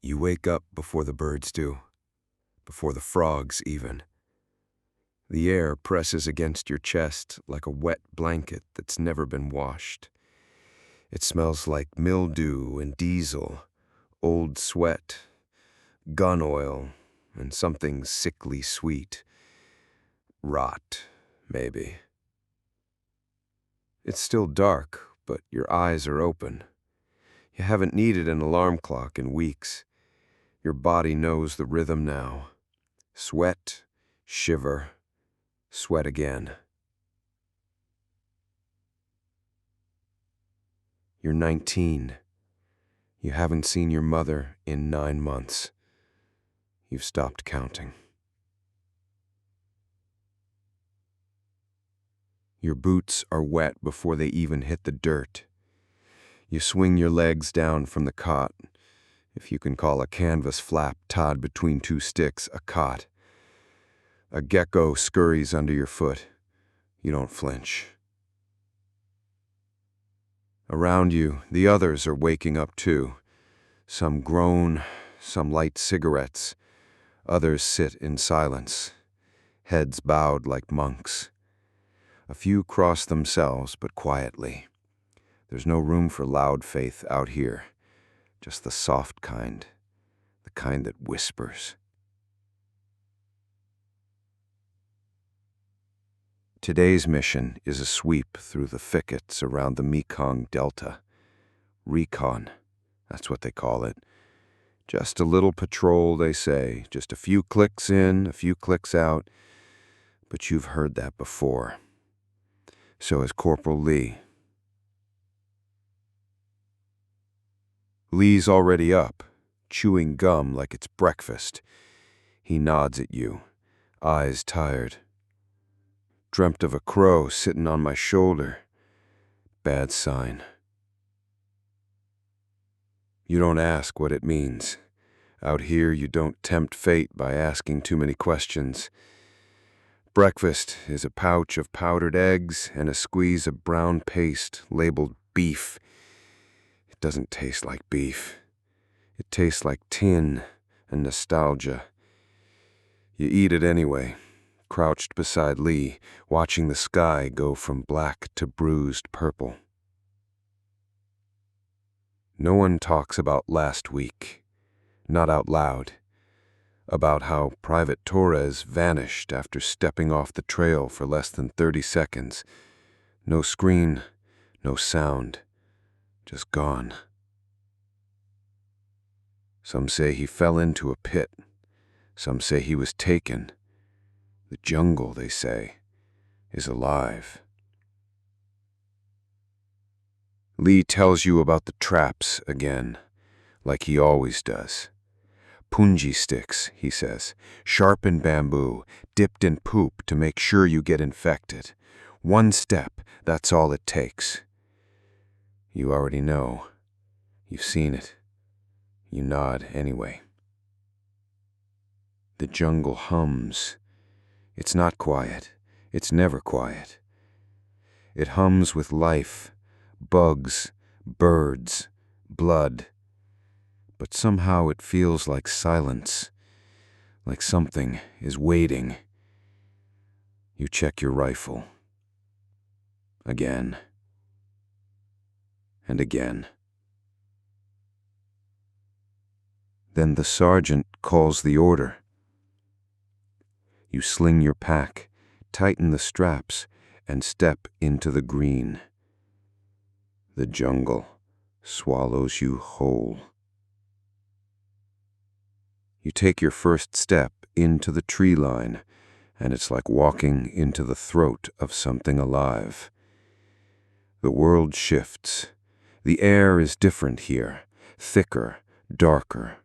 You wake up before the birds do, before the frogs even. The air presses against your chest like a wet blanket that's never been washed. It smells like mildew and diesel, old sweat, gun oil, and something sickly sweet. Rot, maybe. It's still dark, but your eyes are open. You haven't needed an alarm clock in weeks. Your body knows the rhythm now. Sweat, shiver, sweat again. You're 19. You haven't seen your mother in 9 months. You've stopped counting. Your boots are wet before they even hit the dirt. You swing your legs down from the cot, if you can call a canvas flap tied between two sticks a cot. A gecko scurries under your foot. You don't flinch. Around you, the others are waking up too. Some groan, some light cigarettes. Others sit in silence, heads bowed like monks. A few cross themselves, but quietly. There's no room for loud faith out here, just the soft kind, the kind that whispers. Today's mission is a sweep through the thickets around the Mekong Delta. Recon, that's what they call it. Just a little patrol, they say, just a few clicks in, a few clicks out. But you've heard that before. So has Corporal Lee. Lee's already up, chewing gum like it's breakfast. He nods at you, eyes tired. Dreamt of a crow sitting on my shoulder. Bad sign. You don't ask what it means. Out here, you don't tempt fate by asking too many questions. Breakfast is a pouch of powdered eggs and a squeeze of brown paste labeled beef. It doesn't taste like beef. It tastes like tin and nostalgia. You eat it anyway, crouched beside Lee, watching the sky go from black to bruised purple. No one talks about last week, not out loud, about how Private Torres vanished after stepping off the trail for less than 30 seconds. No screen, no sound, just gone. Some say he fell into a pit. Some say he was taken. The jungle, they say, is alive. Lee tells you about the traps again, like he always does. Punji sticks, he says, sharpened bamboo, dipped in poop to make sure you get infected. One step, that's all it takes. You already know. You've seen it. You nod anyway. The jungle hums. It's not quiet. It's never quiet. It hums with life, bugs, birds, blood. But somehow it feels like silence, like something is waiting. You check your rifle. Again. And again. Then the sergeant calls the order. You sling your pack, tighten the straps, and step into the green. The jungle swallows you whole. You take your first step into the tree line, and it's like walking into the throat of something alive. The world shifts. The air is different here, thicker, darker.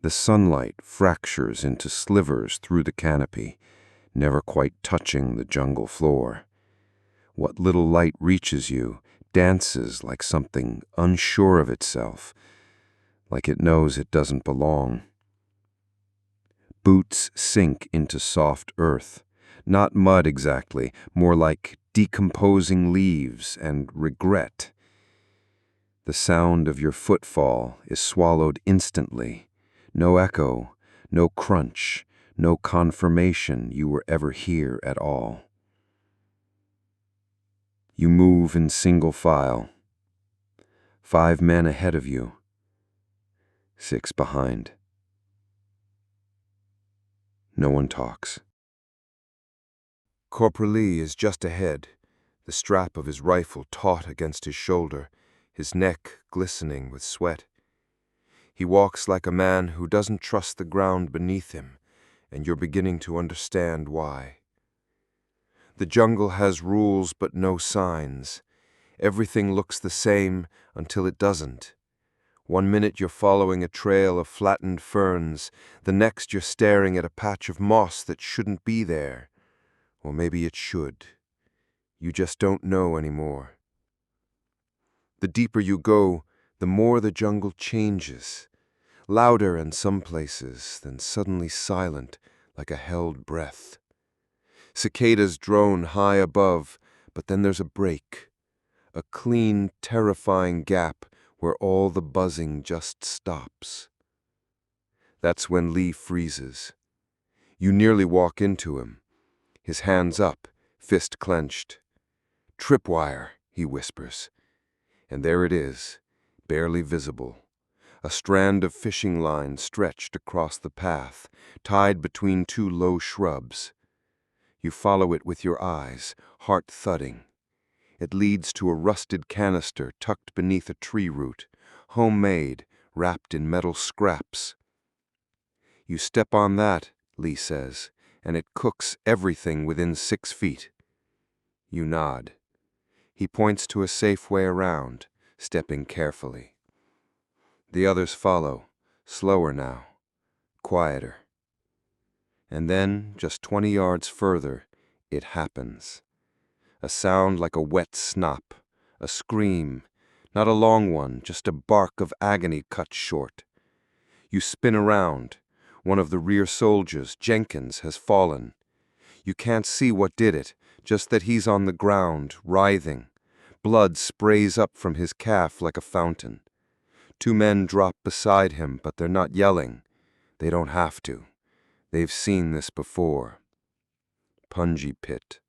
The sunlight fractures into slivers through the canopy, never quite touching the jungle floor. What little light reaches you dances like something unsure of itself, like it knows it doesn't belong. Boots sink into soft earth, not mud exactly, more like decomposing leaves and regret. The sound of your footfall is swallowed instantly. No echo, no crunch, no confirmation you were ever here at all. You move in single file. 5 men ahead of you, 6 behind. No one talks. Corporal Lee is just ahead, the strap of his rifle taut against his shoulder, his neck glistening with sweat. He walks like a man who doesn't trust the ground beneath him, and you're beginning to understand why. The jungle has rules but no signs. Everything looks the same until it doesn't. One minute you're following a trail of flattened ferns, the next you're staring at a patch of moss that shouldn't be there. Or maybe it should. You just don't know anymore. The deeper you go, the more the jungle changes. Louder in some places, then suddenly silent like a held breath. Cicadas drone high above, but then there's a break. A clean, terrifying gap where all the buzzing just stops. That's when Lee freezes. You nearly walk into him. His hands up, fist clenched. "Tripwire," he whispers. And there it is, barely visible. A strand of fishing line stretched across the path, tied between 2 low shrubs. You follow it with your eyes, heart thudding. It leads to a rusted canister tucked beneath a tree root, homemade, wrapped in metal scraps. You step on that, Lee says, and it cooks everything within 6 feet. You nod. He points to a safe way around, stepping carefully. The others follow, slower now, quieter. And then, just 20 yards further, it happens. A sound like a wet snop, a scream, not a long one, just a bark of agony cut short. You spin around. One of the rear soldiers, Jenkins, has fallen. You can't see what did it, just that he's on the ground, writhing. Blood sprays up from his calf like a fountain. 2 men drop beside him, but they're not yelling. They don't have to. They've seen this before. Punji pit.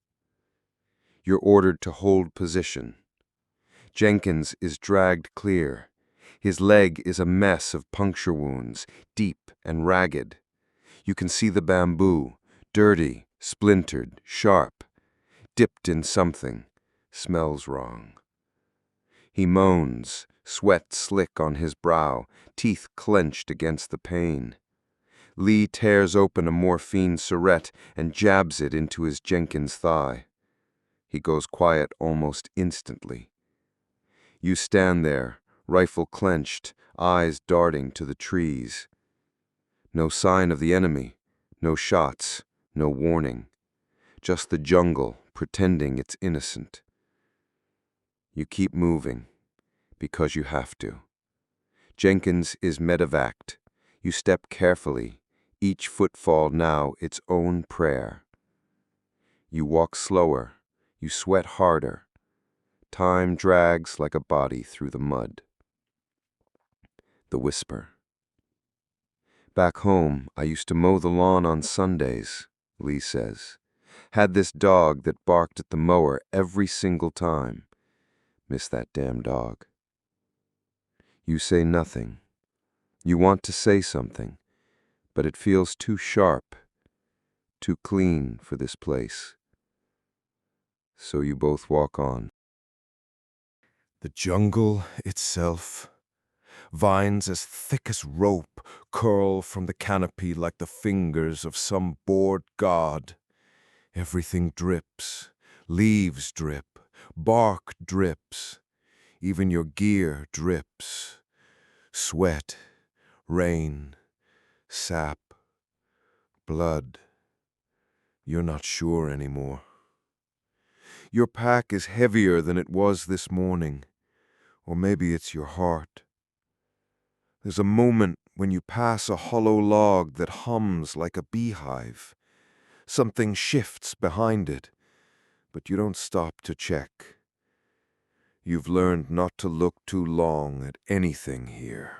You're ordered to hold position. Jenkins is dragged clear. His leg is a mess of puncture wounds, deep and ragged. You can see the bamboo, dirty, splintered, sharp, dipped in something. Smells wrong. He moans, sweat slick on his brow, teeth clenched against the pain. Lee tears open a morphine syringe and jabs it into his Jenkins thigh. He goes quiet almost instantly. You stand there, rifle clenched, eyes darting to the trees. No sign of the enemy, no shots, no warning. Just the jungle pretending it's innocent. You keep moving, because you have to. Jenkins is medevaced. You step carefully, each footfall now its own prayer. You walk slower, you sweat harder. Time drags like a body through the mud. The whisper. "Back home, I used to mow the lawn on Sundays," Lee says. "Had this dog that barked at the mower every single time. Miss that damn dog." You say nothing. You want to say something, but it feels too sharp, too clean for this place. So you both walk on. The jungle itself. Vines as thick as rope curl from the canopy like the fingers of some bored god. Everything drips. Leaves drip. Bark drips. Even your gear drips. Sweat, rain, sap, blood. You're not sure anymore. Your pack is heavier than it was this morning. Or maybe it's your heart. There's a moment when you pass a hollow log that hums like a beehive. Something shifts behind it, but you don't stop to check. You've learned not to look too long at anything here.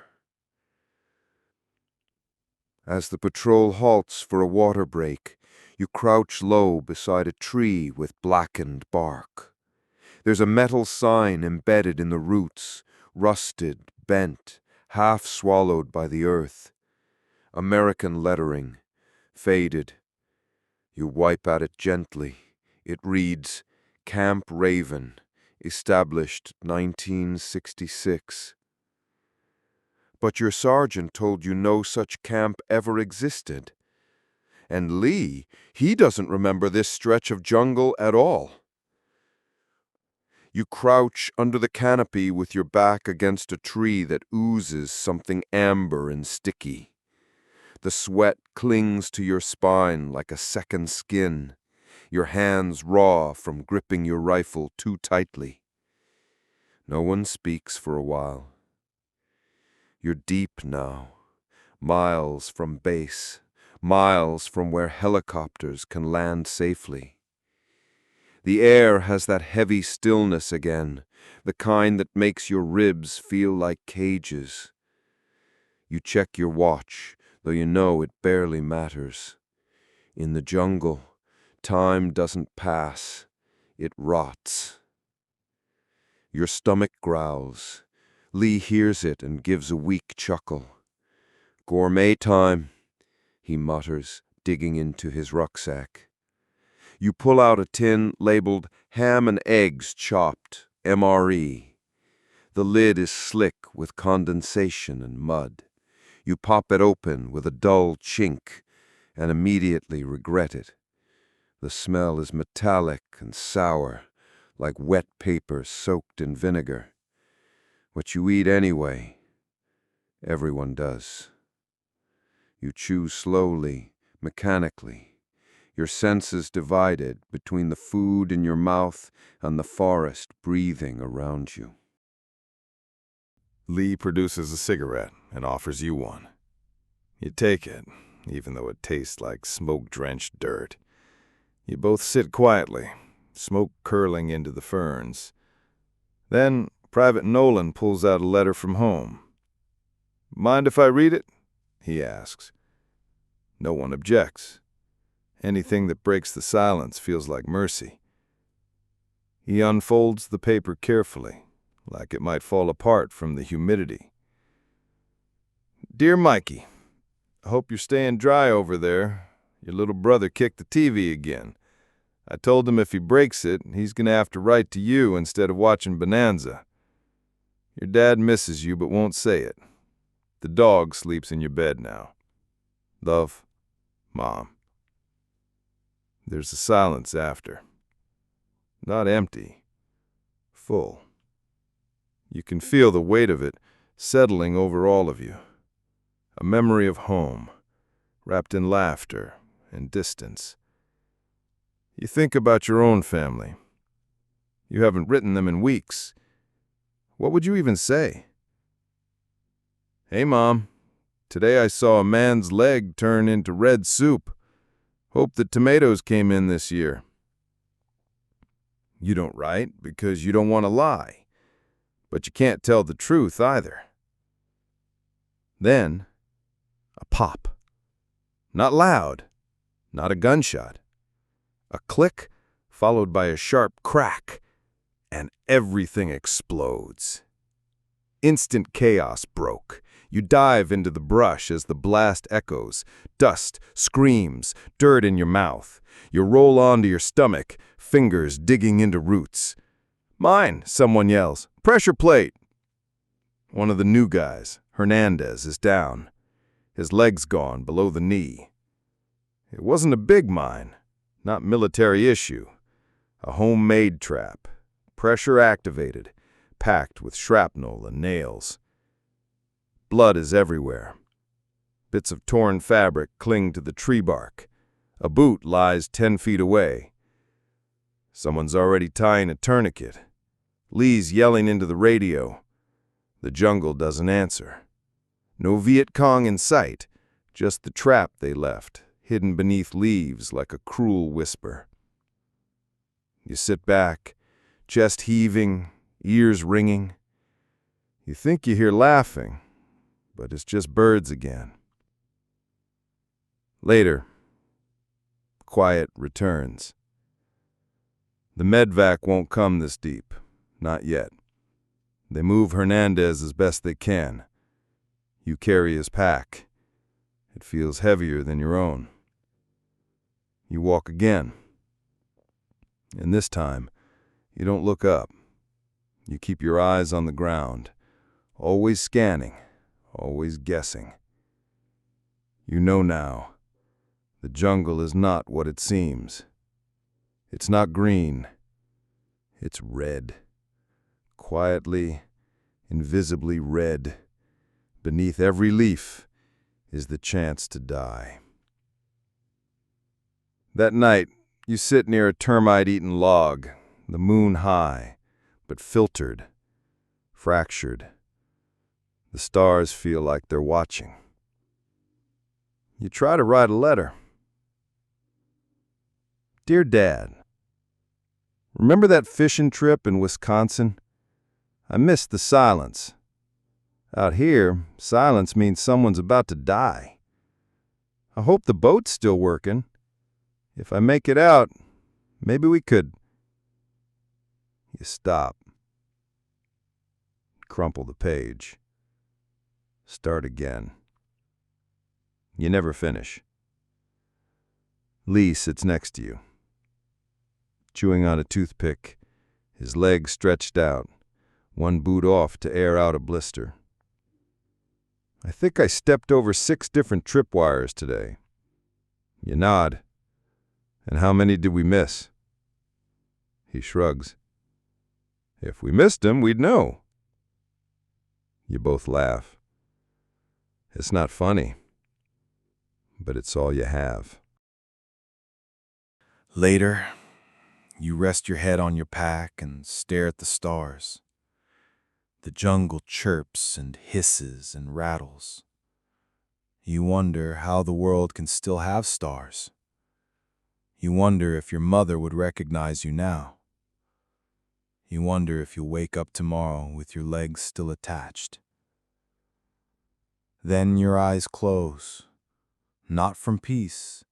As the patrol halts for a water break, you crouch low beside a tree with blackened bark. There's a metal sign embedded in the roots, rusted, bent, half swallowed by the earth. American lettering, faded. You wipe at it gently. It reads, Camp Raven, established 1966. But your sergeant told you no such camp ever existed. And Lee, he doesn't remember this stretch of jungle at all. You crouch under the canopy with your back against a tree that oozes something amber and sticky. The sweat clings to your spine like a second skin, your hands raw from gripping your rifle too tightly. No one speaks for a while. You're deep now, miles from base, miles from where helicopters can land safely. The air has that heavy stillness again, the kind that makes your ribs feel like cages. You check your watch, though you know it barely matters. In the jungle, time doesn't pass, it rots. Your stomach growls. Lee hears it and gives a weak chuckle. Gourmet time, he mutters, digging into his rucksack. You pull out a tin labeled ham and eggs chopped, MRE. The lid is slick with condensation and mud. You pop it open with a dull chink and immediately regret it. The smell is metallic and sour, like wet paper soaked in vinegar. What you eat anyway, everyone does. You chew slowly, mechanically, your senses divided between the food in your mouth and the forest breathing around you. Lee produces a cigarette and offers you one. You take it, even though it tastes like smoke-drenched dirt. You both sit quietly, smoke curling into the ferns. Then Private Nolan pulls out a letter from home. "Mind if I read it?" he asks. No one objects. Anything that breaks the silence feels like mercy. He unfolds the paper carefully, like it might fall apart from the humidity. "Dear Mikey, I hope you're staying dry over there. Your little brother kicked the TV again. I told him if he breaks it, he's going to have to write to you instead of watching Bonanza. Your dad misses you but won't say it. The dog sleeps in your bed now. Love, Mom." There's a silence after. Not empty, full. You can feel the weight of it settling over all of you. A memory of home, wrapped in laughter and distance. You think about your own family. You haven't written them in weeks. What would you even say? "Hey, Mom, today I saw a man's leg turn into red soup. Hope that tomatoes came in this year." You don't write because you don't want to lie, but you can't tell the truth either. Then, a pop. Not loud, not a gunshot. A click followed by a sharp crack, and everything explodes. Instant chaos broke. You dive into the brush as the blast echoes. Dust, screams, dirt in your mouth. You roll onto your stomach, fingers digging into roots. "Mine," someone yells. "Pressure plate." One of the new guys, Hernandez, is down. His leg's gone below the knee. It wasn't a big mine, not military issue. A homemade trap, pressure activated, packed with shrapnel and nails. Blood is everywhere. Bits of torn fabric cling to the tree bark. A boot lies 10 feet away. Someone's already tying a tourniquet. Lee's yelling into the radio. The jungle doesn't answer. No Viet Cong in sight, just the trap they left, hidden beneath leaves like a cruel whisper. You sit back, chest heaving, ears ringing. You think you hear laughing, but it's just birds again. Later, quiet returns. The medvac won't come this deep, not yet. They move Hernandez as best they can. You carry his pack. It feels heavier than your own. You walk again. And this time, you don't look up. You keep your eyes on the ground, always scanning, always guessing. You know now, the jungle is not what it seems. It's not green. It's red. Quietly, invisibly red. Beneath every leaf is the chance to die. That night, you sit near a termite-eaten log, the moon high, but filtered, fractured. The stars feel like they're watching. You try to write a letter. Dear Dad, remember that fishing trip in Wisconsin? I missed the silence. Out here, silence means someone's about to die. I hope the boat's still working. If I make it out, maybe we could. You stop. Crumple the page. Start again. You never finish. Lee sits next to you, chewing on a toothpick, his legs stretched out, one boot off to air out a blister. I think I stepped over 6 different tripwires today. You nod. And how many did we miss? He shrugs. If we missed them, we'd know. You both laugh. It's not funny, but it's all you have. Later, you rest your head on your pack and stare at the stars. The jungle chirps and hisses and rattles. You wonder how the world can still have stars. You wonder if your mother would recognize you now. You wonder if you'll wake up tomorrow with your legs still attached. Then your eyes close, not from peace,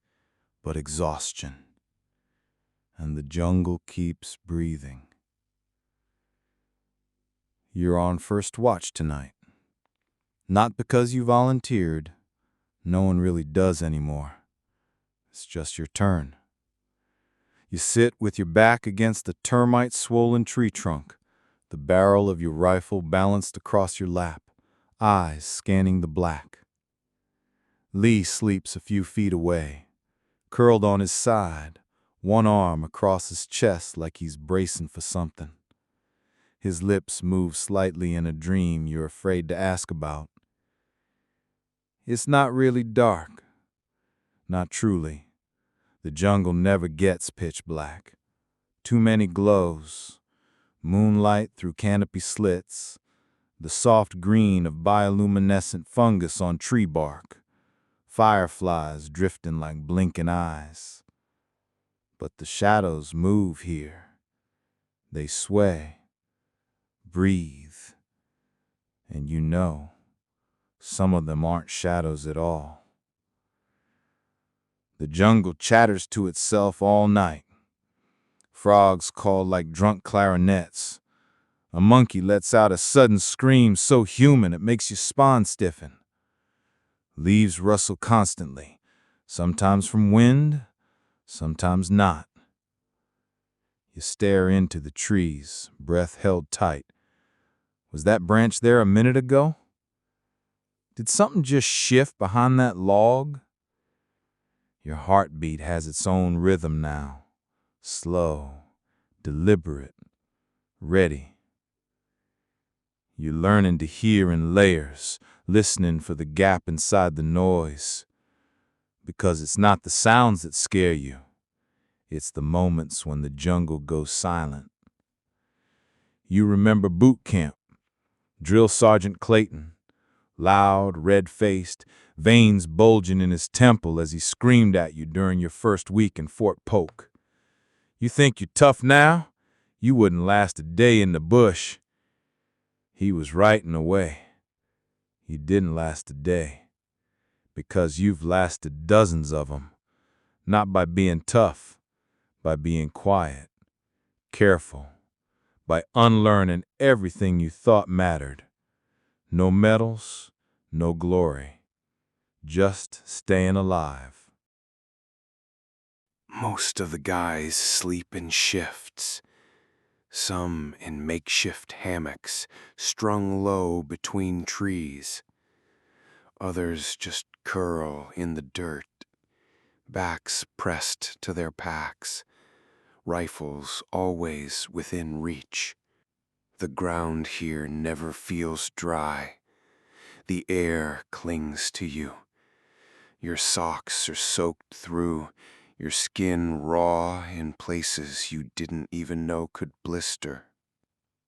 but exhaustion. And the jungle keeps breathing. You're on first watch tonight. Not because you volunteered. No one really does anymore. It's just your turn. You sit with your back against the termite-swollen tree trunk, the barrel of your rifle balanced across your lap, eyes scanning the black. Lee sleeps a few feet away, curled on his side, one arm across his chest like he's bracing for something. His lips move slightly in a dream you're afraid to ask about. It's not really dark. Not truly. The jungle never gets pitch black. Too many glows. Moonlight through canopy slits. The soft green of bioluminescent fungus on tree bark. Fireflies drifting like blinking eyes. But the shadows move here. They sway. Breathe, and you know, some of them aren't shadows at all. The jungle chatters to itself all night. Frogs call like drunk clarinets. A monkey lets out a sudden scream so human it makes your spine stiffen. Leaves rustle constantly, sometimes from wind, sometimes not. You stare into the trees, breath held tight. Was that branch there a minute ago? Did something just shift behind that log? Your heartbeat has its own rhythm now. Slow, deliberate, ready. You're learning to hear in layers, listening for the gap inside the noise. Because it's not the sounds that scare you. It's the moments when the jungle goes silent. You remember boot camp. Drill Sergeant Clayton, loud, red-faced, veins bulging in his temple as he screamed at you during your first week in Fort Polk. You think you're tough now? You wouldn't last a day in the bush. He was right in a way. You didn't last a day, because you've lasted dozens of them, not by being tough, by being quiet, careful, by unlearning everything you thought mattered. No medals, no glory, just staying alive. Most of the guys sleep in shifts, some in makeshift hammocks strung low between trees. Others just curl in the dirt, backs pressed to their packs, rifles always within reach. The ground here never feels dry. The air clings to you. Your socks are soaked through, your skin raw in places you didn't even know could blister.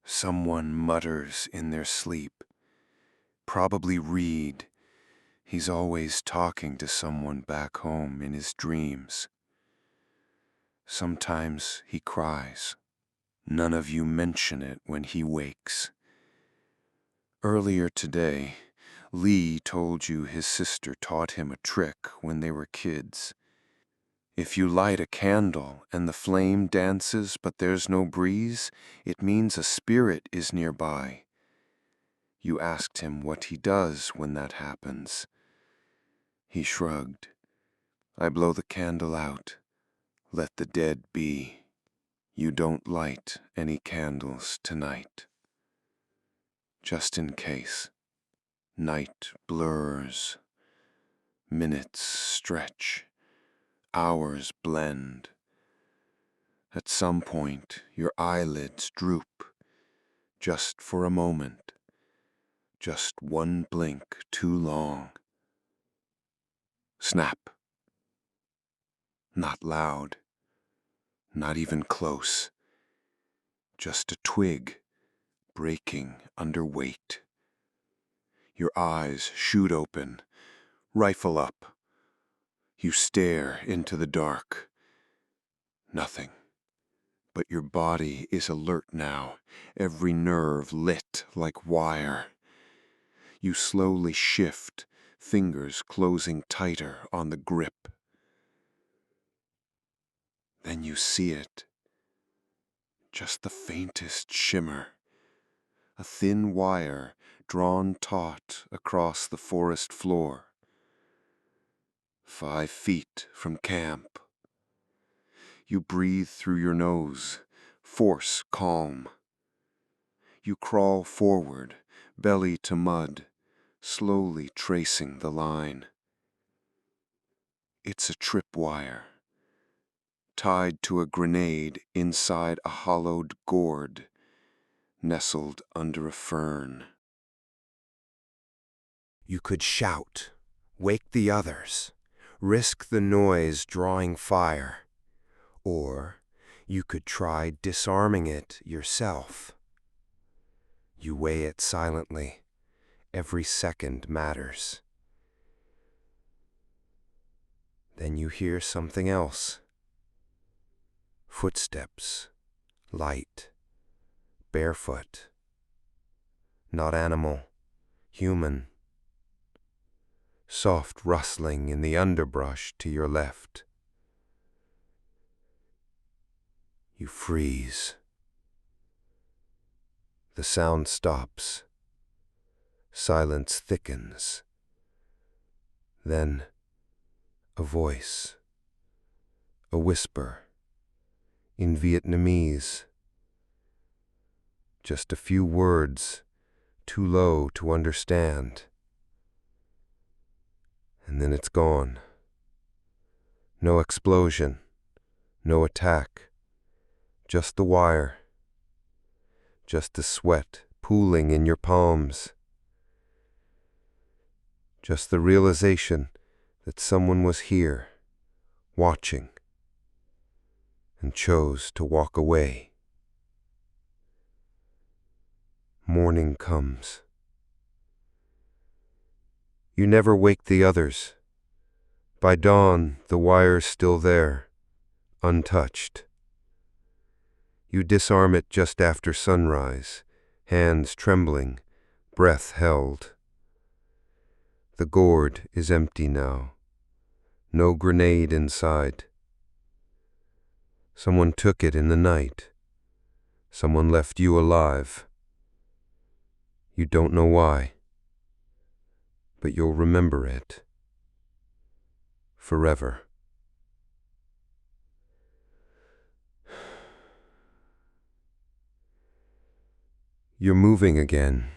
Someone mutters in their sleep. Probably Reed. He's always talking to someone back home in his dreams. Sometimes he cries. None of you mention it when he wakes. Earlier today, Lee told you his sister taught him a trick when they were kids. If you light a candle and the flame dances but there's no breeze, it means a spirit is nearby. You asked him what he does when that happens. He shrugged. I blow the candle out. Let the dead be. You don't light any candles tonight. Just in case. Night blurs. Minutes stretch. Hours blend. At some point, your eyelids droop. Just for a moment. Just one blink too long. Snap. Not loud. Not even close. Just a twig breaking under weight. Your eyes shoot open, rifle up. You stare into the dark. Nothing. But your body is alert now, every nerve lit like wire. You slowly shift, fingers closing tighter on the grip. Then you see it. Just the faintest shimmer. A thin wire drawn taut across the forest floor. 5 feet from camp. You breathe through your nose, force calm. You crawl forward, belly to mud, slowly tracing the line. It's a tripwire, tied to a grenade inside a hollowed gourd, nestled under a fern. You could shout, wake the others, risk the noise drawing fire, or you could try disarming it yourself. You weigh it silently. Every second matters. Then you hear something else. Footsteps, light, barefoot. Not animal, human. Soft rustling in the underbrush to your left. You freeze. The sound stops. Silence thickens. Then a voice. A whisper. In Vietnamese. Just a few words, too low to understand. And then it's gone. No explosion. No attack. Just the wire. Just the sweat pooling in your palms. Just the realization that someone was here, watching, and chose to walk away. Morning comes. You never wake the others. By dawn, the wire's still there, untouched. You disarm it just after sunrise, hands trembling, breath held. The gourd is empty now. No grenade inside. Someone took it in the night. Someone left you alive. You don't know why, but you'll remember it. Forever. You're moving again.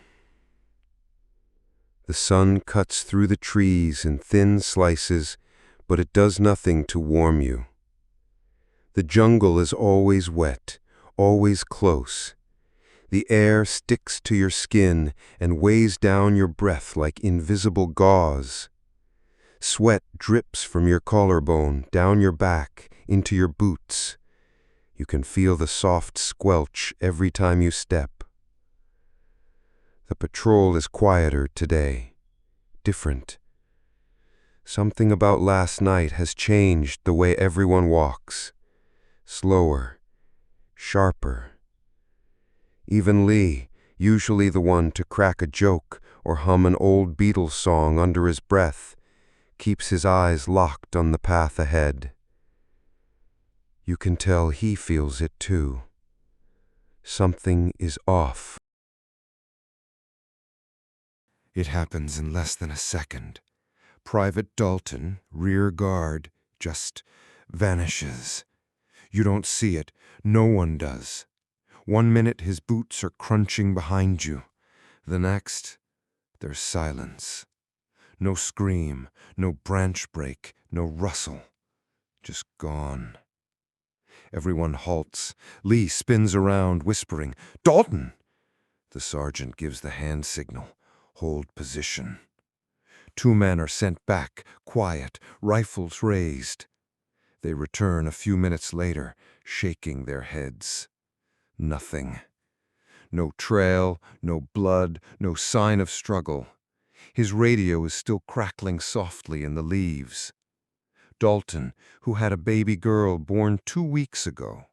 The sun cuts through the trees in thin slices, but it does nothing to warm you. The jungle is always wet, always close. The air sticks to your skin and weighs down your breath like invisible gauze. Sweat drips from your collarbone, down your back, into your boots. You can feel the soft squelch every time you step. The patrol is quieter today, different. Something about last night has changed the way everyone walks. Slower, sharper. Even Lee, usually the one to crack a joke or hum an old Beatles song under his breath, keeps his eyes locked on the path ahead. You can tell he feels it too. Something is off. It happens in less than a second. Private Dalton, rear guard, just vanishes. You don't see it. No one does. 1 minute his boots are crunching behind you. The next, there's silence. No scream, no branch break, no rustle. Just gone. Everyone halts. Lee spins around, whispering, "Dalton!" The sergeant gives the hand signal. Hold position. 2 men are sent back, quiet, rifles raised. They return a few minutes later, shaking their heads. Nothing. No trail, no blood, no sign of struggle. His radio is still crackling softly in the leaves. Dalton, who had a baby girl born 2 weeks ago.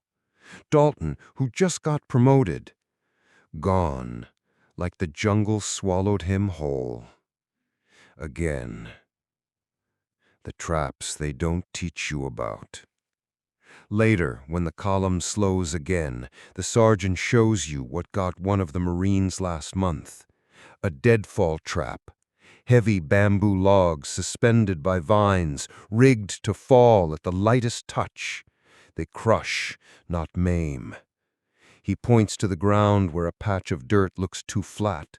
Dalton, who just got promoted. Gone, like the jungle swallowed him whole. Again. The traps they don't teach you about. Later, when the column slows again, the sergeant shows you what got one of the Marines last month. A deadfall trap. Heavy bamboo logs suspended by vines, rigged to fall at the lightest touch. They crush, not maim. He points to the ground where a patch of dirt looks too flat.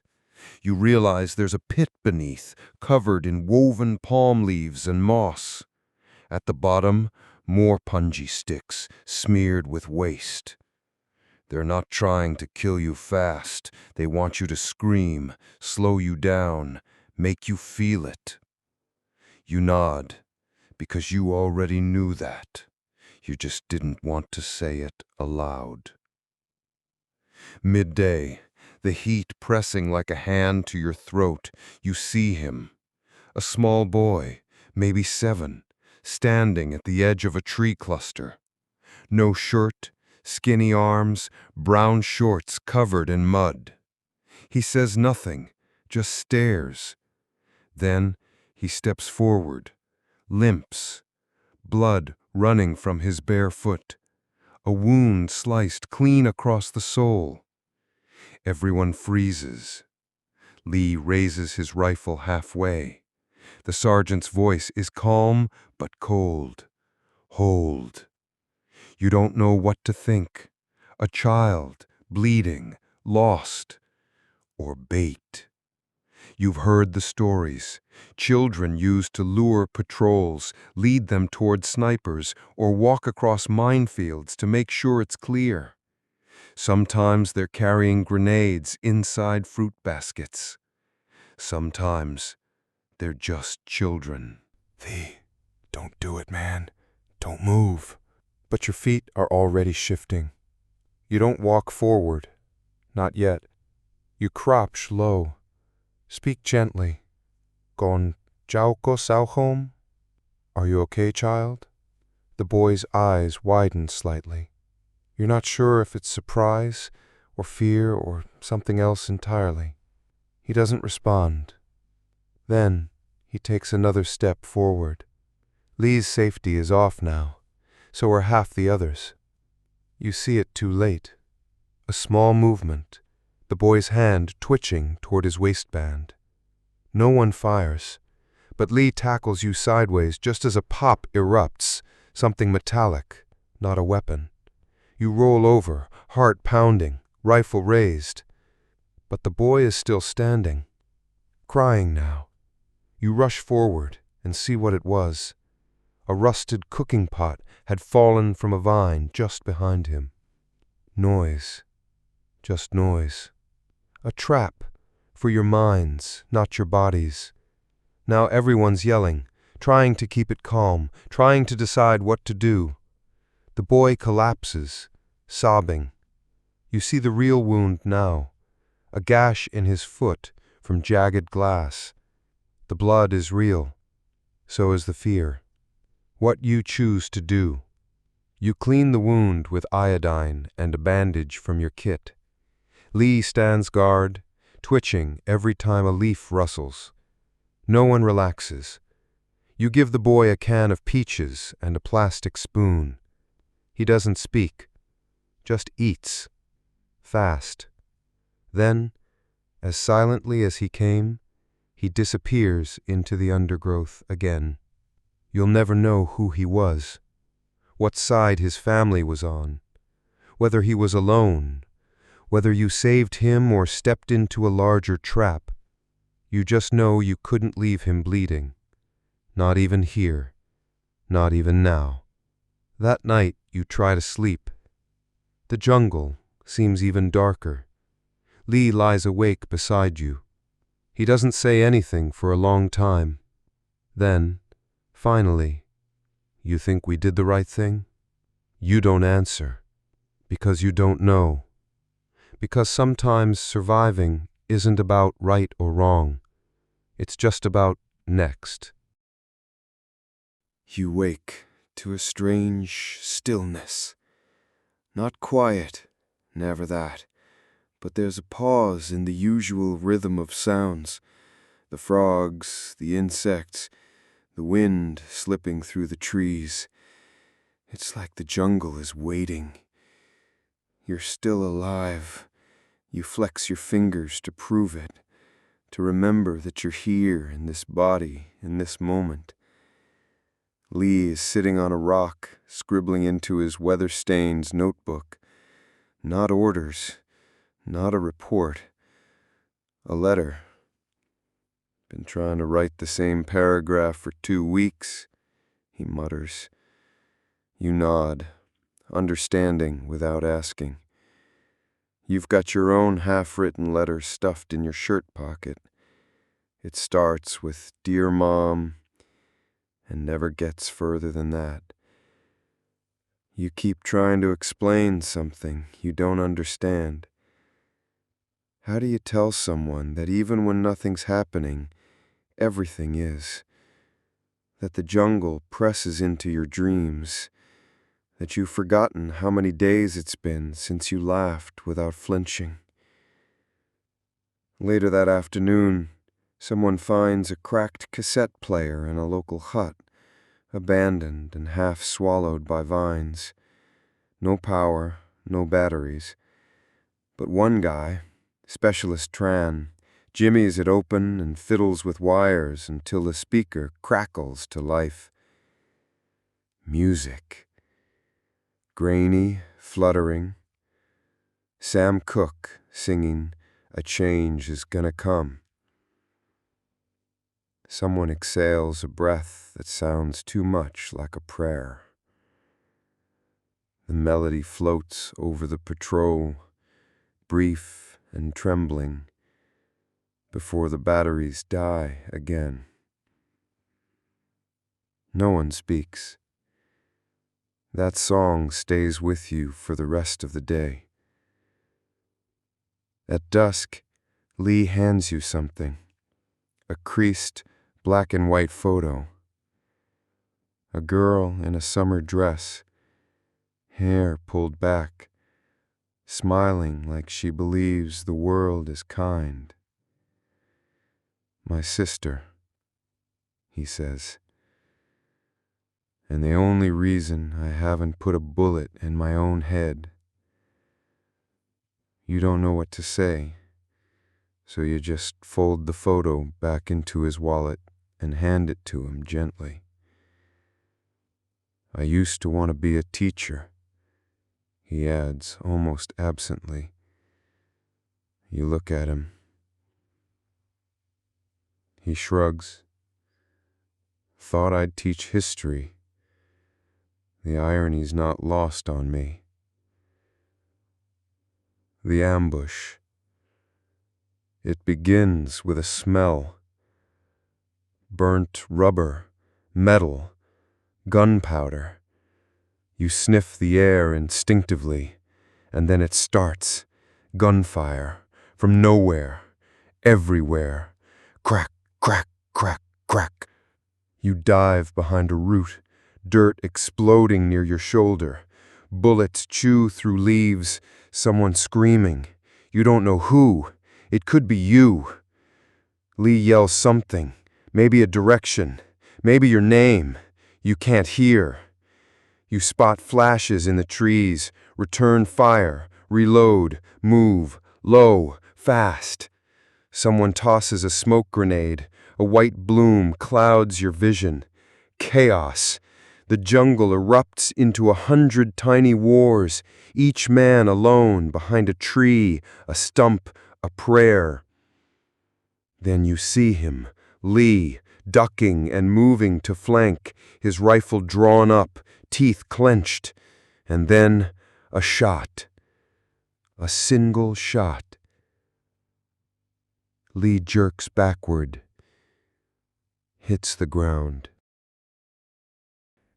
You realize there's a pit beneath, covered in woven palm leaves and moss. At the bottom, more punji sticks, smeared with waste. They're not trying to kill you fast. They want you to scream, slow you down, make you feel it. You nod, because you already knew that. You just didn't want to say it aloud. Midday, the heat pressing like a hand to your throat, you see him. A small boy, maybe 7, standing at the edge of a tree cluster. No shirt, skinny arms, brown shorts covered in mud. He says nothing, just stares. Then he steps forward, limps, blood running from his bare foot, a wound sliced clean across the sole. Everyone freezes. Lee raises his rifle halfway. The sergeant's voice is calm but cold. Hold. You don't know what to think. A child, bleeding, lost, or bait. You've heard the stories. Children used to lure patrols, lead them toward snipers, or walk across minefields to make sure it's clear. Sometimes they're carrying grenades inside fruit baskets. Sometimes they're just children. Don't do it, man. Don't move. But your feet are already shifting. You don't walk forward. Not yet. You crouch low. Speak gently. Con Jauko Sauhom? Are you okay, child? The boy's eyes widen slightly. You're not sure if it's surprise or fear, or something else entirely. He doesn't respond. Then he takes another step forward. Lee's safety is off now, so are half the others. You see it too late. A small movement, the boy's hand twitching toward his waistband. No one fires, but Lee tackles you sideways just as a pop erupts, something metallic, not a weapon. You roll over, heart pounding, rifle raised. But the boy is still standing, crying now. You rush forward and see what it was. A rusted cooking pot had fallen from a vine just behind him. Noise, just noise. A trap for your minds, not your bodies. Now everyone's yelling, trying to keep it calm, trying to decide what to do. The boy collapses, sobbing. You see the real wound now, a gash in his foot from jagged glass. The blood is real, so is the fear. What you choose to do. You clean the wound with iodine and a bandage from your kit. Lee stands guard, twitching every time a leaf rustles. No one relaxes. You give the boy a can of peaches and a plastic spoon. He doesn't speak, just eats, fast. Then, as silently as he came, he disappears into the undergrowth again. You'll never know who he was, what side his family was on, whether he was alone, whether you saved him or stepped into a larger trap. You just know you couldn't leave him bleeding. Not even here, not even now. That night you try to sleep. The jungle seems even darker. Lee lies awake beside you. He doesn't say anything for a long time. Then, finally, you think we did the right thing? You don't answer, because you don't know. Because sometimes surviving isn't about right or wrong. It's just about next. You wake to a strange stillness. Not quiet, never that, but there's a pause in the usual rhythm of sounds. The frogs, the insects, the wind slipping through the trees. It's like the jungle is waiting. You're still alive. You flex your fingers to prove it, to remember that you're here in this body, in this moment. Lee is sitting on a rock, scribbling into his weather-stained notebook. Not orders, not a report, a letter. Been trying to write the same paragraph for 2 weeks, he mutters. You nod, understanding without asking. You've got your own half-written letter stuffed in your shirt pocket. It starts with "Dear Mom," and never gets further than that. You keep trying to explain something you don't understand. How do you tell someone that even when nothing's happening, everything is? That the jungle presses into your dreams? That you've forgotten how many days it's been since you laughed without flinching? Later that afternoon, someone finds a cracked cassette player in a local hut, abandoned and half swallowed by vines. No power, no batteries. But one guy, Specialist Tran, jimmies it open and fiddles with wires until the speaker crackles to life. Music. Grainy, fluttering. Sam Cooke singing "A Change Is Gonna Come." Someone exhales a breath that sounds too much like a prayer. The melody floats over the patrol, brief and trembling, before the batteries die again. No one speaks. That song stays with you for the rest of the day. At dusk, Lee hands you something, a creased black and white photo. A girl in a summer dress, hair pulled back, smiling like she believes the world is kind. "My sister," he says, "and the only reason I haven't put a bullet in my own head." You don't know what to say, so you just fold the photo back into his wallet and hand it to him gently. "I used to want to be a teacher," he adds almost absently. You look at him. He shrugs. "Thought I'd teach history. The irony's not lost on me." The ambush. It begins with a smell. Burnt rubber, metal, gunpowder. You sniff the air instinctively, and then it starts. Gunfire, from nowhere, everywhere. Crack, crack, crack, crack. You dive behind a root, dirt exploding near your shoulder. Bullets chew through leaves, someone screaming. You don't know who. It could be you. Lee yells something, maybe a direction, maybe your name. You can't hear. You spot flashes in the trees, return fire, reload, move, low, fast. Someone tosses a smoke grenade. A white bloom clouds your vision. Chaos. The jungle erupts into 100 tiny wars, each man alone behind a tree, a stump, a prayer. Then you see him, Lee, ducking and moving to flank, his rifle drawn up, teeth clenched, and then a shot. A single shot. Lee jerks backward, hits the ground.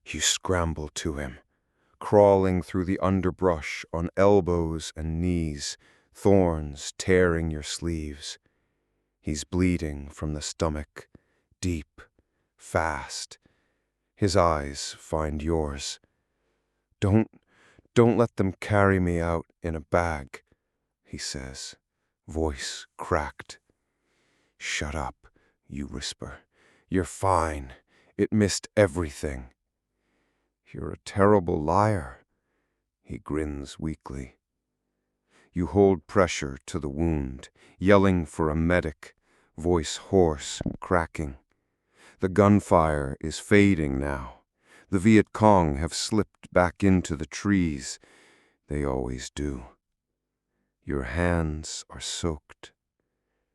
You scramble to him, crawling through the underbrush on elbows and knees, thorns tearing your sleeves. He's bleeding from the stomach, deep, fast. His eyes find yours. Don't let them carry me out in a bag," he says, voice cracked. "Shut up," you whisper. "You're fine. It missed everything." "You're a terrible liar," he grins weakly. You hold pressure to the wound, yelling for a medic, voice hoarse, cracking. The gunfire is fading now. The Viet Cong have slipped back into the trees. They always do. Your hands are soaked.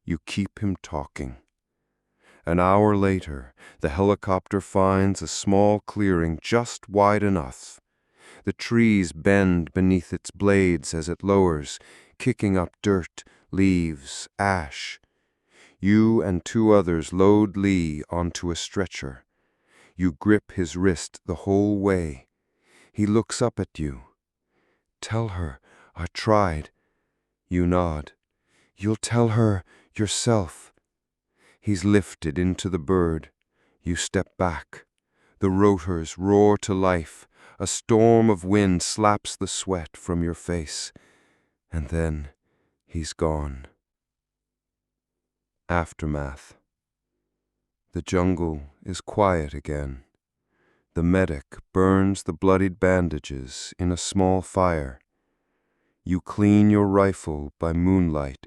You keep him talking. An hour later, the helicopter finds a small clearing just wide enough. The trees bend beneath its blades as it lowers, kicking up dirt, leaves, ash. You and 2 others load Lee onto a stretcher. You grip his wrist the whole way. He looks up at you. "Tell her I tried." You nod. "You'll tell her yourself." He's lifted into the bird. You step back. The rotors roar to life. A storm of wind slaps the sweat from your face. And then he's gone. Aftermath. The jungle is quiet again. The medic burns the bloodied bandages in a small fire. You clean your rifle by moonlight.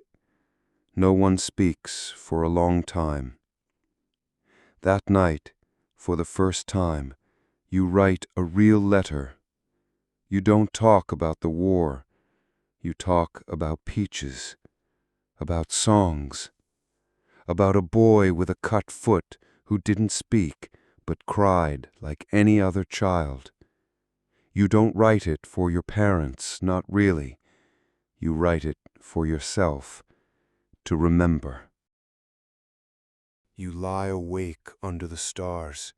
No one speaks for a long time. That night, for the first time, you write a real letter. You don't talk about the war. You talk about peaches, about songs, about a boy with a cut foot who didn't speak but cried like any other child. You don't write it for your parents, not really. You write it for yourself, to remember. You lie awake under the stars,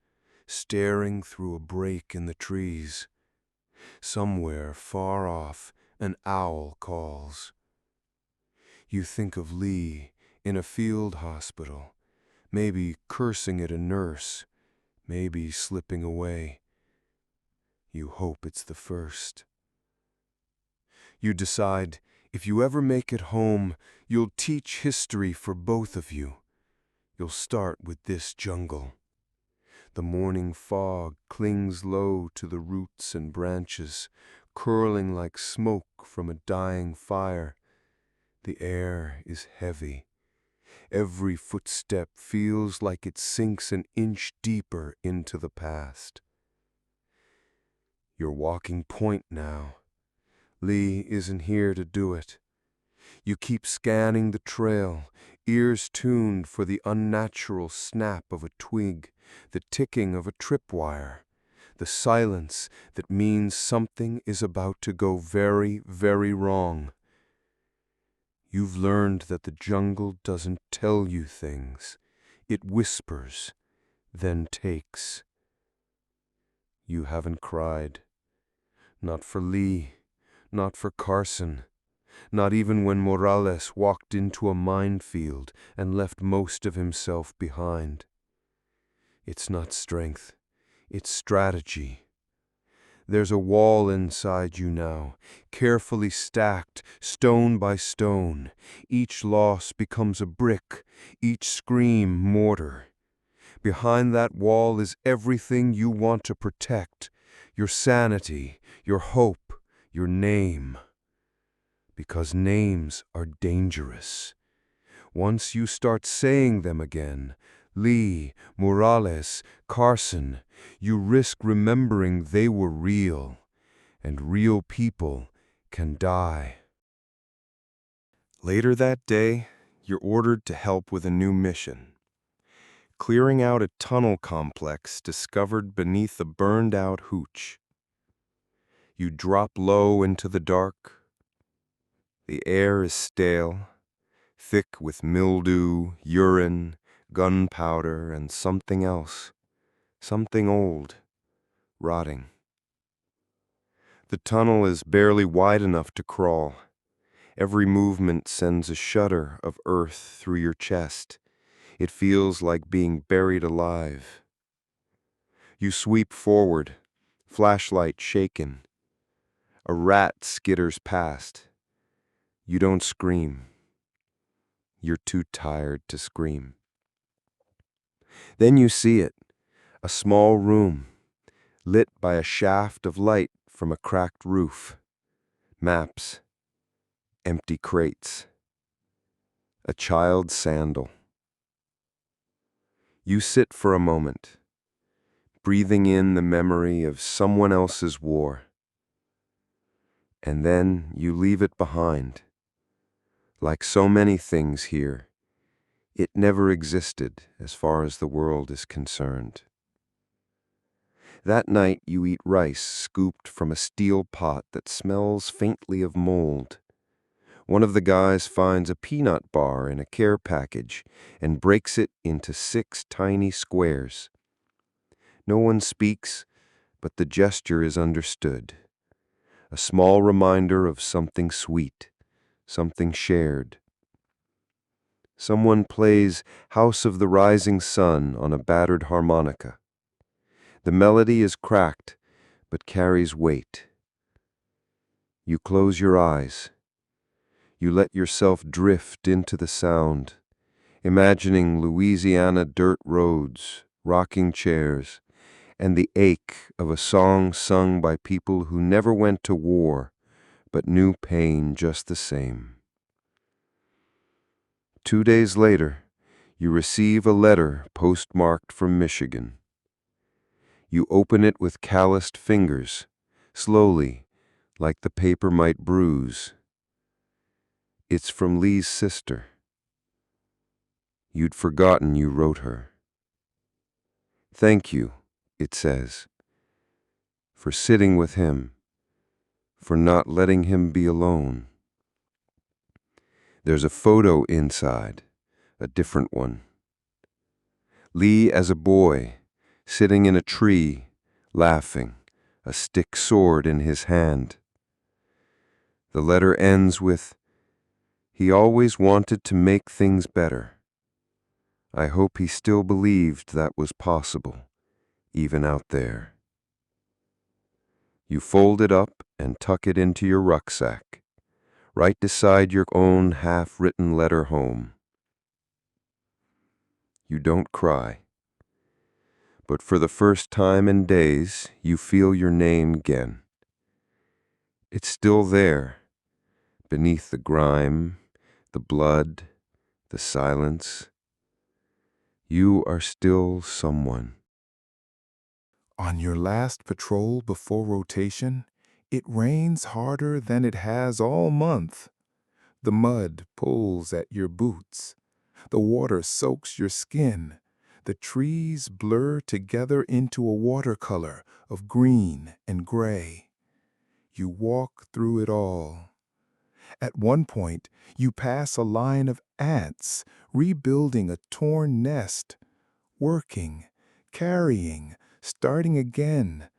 staring through a break in the trees. Somewhere far off, an owl calls. You think of Lee in a field hospital, maybe cursing at a nurse, maybe slipping away. You hope it's the first. You decide, if you ever make it home, you'll teach history for both of you. You'll start with this jungle. The morning fog clings low to the roots and branches, curling like smoke from a dying fire. The air is heavy. Every footstep feels like it sinks an inch deeper into the past. You're walking point now. Lee isn't here to do it. You keep scanning the trail, ears tuned for the unnatural snap of a twig, the ticking of a tripwire, the silence that means something is about to go very, very wrong. You've learned that the jungle doesn't tell you things. It whispers, then takes. You haven't cried. Not for Lee, not for Carson, not even when Morales walked into a minefield and left most of himself behind. It's not strength, it's strategy. There's a wall inside you now, carefully stacked, stone by stone. Each loss becomes a brick, each scream mortar. Behind that wall is everything you want to protect, your sanity, your hope, your name. Because names are dangerous. Once you start saying them again, Lee, Morales, Carson, you risk remembering they were real, and real people can die. Later that day, you're ordered to help with a new mission. Clearing out a tunnel complex discovered beneath a burned-out hooch. You drop low into the dark. The air is stale, thick with mildew, urine, gunpowder, and something else, something old, rotting. The tunnel is barely wide enough to crawl. Every movement sends a shudder of earth through your chest. It feels like being buried alive. You sweep forward, flashlight shaken. A rat skitters past. You don't scream. You're too tired to scream. Then you see it, a small room, lit by a shaft of light from a cracked roof. Maps, empty crates, a child's sandal. You sit for a moment, breathing in the memory of someone else's war. And then you leave it behind. Like so many things here, it never existed as far as the world is concerned. That night you eat rice scooped from a steel pot that smells faintly of mold. One of the guys finds a peanut bar in a care package and breaks it into 6 tiny squares. No one speaks, but the gesture is understood. A small reminder of something sweet, something shared. Someone plays House of the Rising Sun on a battered harmonica. The melody is cracked, but carries weight. You close your eyes. You let yourself drift into the sound, imagining Louisiana dirt roads, rocking chairs, and the ache of a song sung by people who never went to war, but knew pain just the same. 2 days later, you receive a letter postmarked from Michigan. You open it with calloused fingers, slowly, like the paper might bruise. It's from Lee's sister. You'd forgotten you wrote her. Thank you, it says, for sitting with him, for not letting him be alone. There's a photo inside, a different one. Lee as a boy, sitting in a tree, laughing, a stick sword in his hand. The letter ends with, "He always wanted to make things better. I hope he still believed that was possible, even out there." You fold it up and tuck it into your rucksack. right beside your own half-written letter home. You don't cry, but for the first time in days, you feel your name again. It's still there, beneath the grime, the blood, the silence. You are still someone. On your last patrol before rotation, it rains harder than it has all month. The mud pulls at your boots. The water soaks your skin. The trees blur together into a watercolor of green and gray. You walk through it all. At one point, you pass a line of ants rebuilding a torn nest, working, carrying, starting again.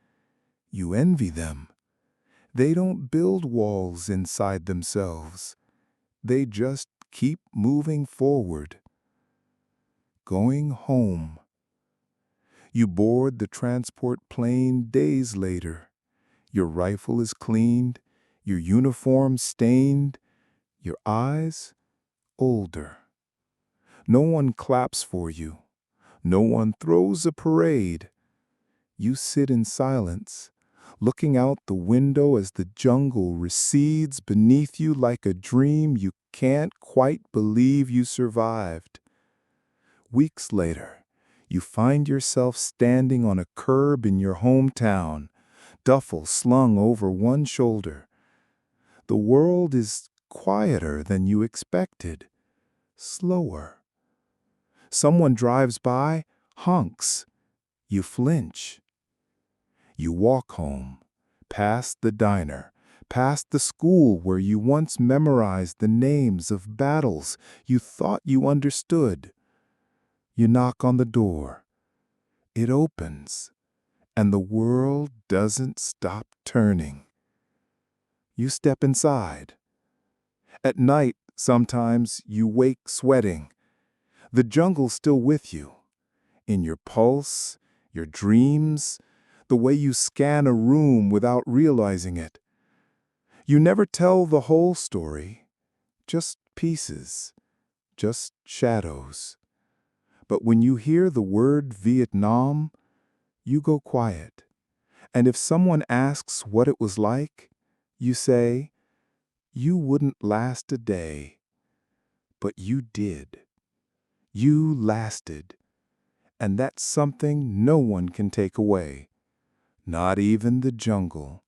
You envy them. They don't build walls inside themselves. They just keep moving forward. Going home. You board the transport plane days later. Your rifle is cleaned, your uniform stained, your eyes older. No one claps for you. No one throws a parade. You sit in silence, looking out the window as the jungle recedes beneath you like a dream you can't quite believe you survived. Weeks later, you find yourself standing on a curb in your hometown, duffel slung over one shoulder. The world is quieter than you expected, slower. Someone drives by, honks. You flinch. You walk home, past the diner, past the school where you once memorized the names of battles you thought you understood. You knock on the door. It opens, and the world doesn't stop turning. You step inside. At night, sometimes you wake sweating. The jungle's still with you, in your pulse, your dreams, the way you scan a room without realizing it. You never tell the whole story, just pieces, just shadows. But when you hear the word Vietnam, you go quiet. And if someone asks what it was like, you say, you wouldn't last a day. But you did. You lasted. And that's something no one can take away, not even the jungle.